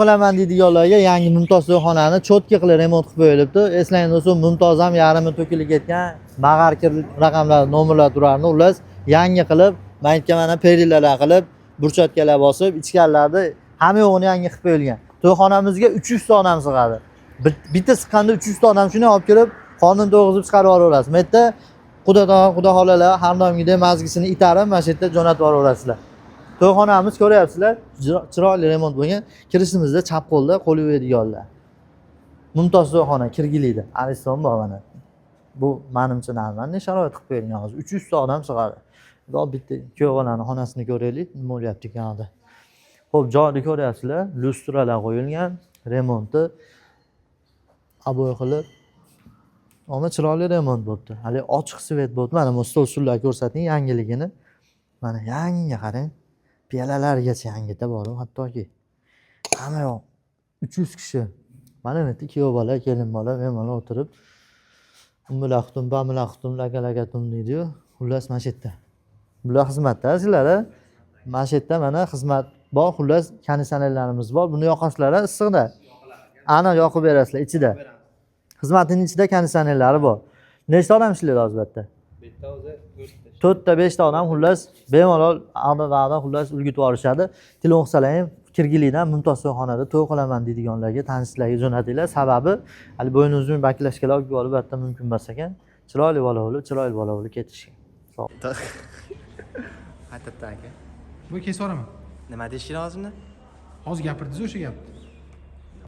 Qilaman deydiganlarga yangi Mumtoz to'yxonani cho'tki qilib remont qilib qo'yilibdi. Eslang do'stlar, Mumtoz ham yarimi to'kilib ketgan, bag'ar kir raqamlar, nomerlar turardi. Ular yangi qilib, men aytgan mana perillalar qilib, burchakkalar bosib, ichkarilarni hamma yo'g'ini yangi qilib qo'yilgan. To'yxonamizga 300 ta odam sig'adi. Bitta siqqanda 300 ta odam shuni olib kelib, qonun to'g'izib chiqarib yuborasiz. Bu yerda xudo xolalar har doimgidek mazgisini itarib, mana shu yerda jo'natib yuborasizlar. To'yxonamiz ko'ryapsizlar, chiroyli remont bo'lgan. Kirishimizda chap qo'lda qo'l yuvadiganlar. Mumtoz to'yxona Kirgilida, Ariston bor mana. Bu menimcha normalniy sharoit qilib qo'yilgan hozir. 300 ta odam sig'adi. Xudo bitta kuyovlarning xonasini ko'raylik, nima bo'lyapti ekan. Xo'p, joyni ko'ryapsizlar, lyustralar qo'yilgan, remonti aboy qilib. Ama chiroyli remont bo'libdi. Hali ochiq svet bo'libdi. Mana bu stol stullar ko'rsating yangiligini. Mana yangi qarang. Piyolalarigacha yangida bor, hattoki. Hamma yoq 300 kishi. Mana bu yerda kuyov bola, kelin bola, men mana o'tirib umbilaqtum, bamilaqtum, lagalagatum deydi-yu. Xullas mana shu yerda. Bular xizmatda sizlar, mana shu yerda mana xizmat bor, xullas konditsionerlarimiz bor. Buni yoqasizlar issiqda. Ana yoqib berasizlar ichida. Xizmatning ichida konditsionerlari bor. Nechta odam ishlaydi hozir bu yerda? Bitta o'zi 4 ta 5 ta odam xullas bemalol ag'da xullas ulgutib olishadi. Telefon qilsalar ham Kirgilidan Mumtoz to'yxonada to'y qilaman deydiganlarga, tanishlarga jo'natinglar. Sababi hali bo'ynimizni baklashkalar olib borib bu yerda mumkin emas ekan. Chiroyli bola bo'lib ketishgan. Sog'. Hatta aka. Bu kesib yuboraman. Nima deyishing lozimda? Hozir gapirdiz o'sha gapni.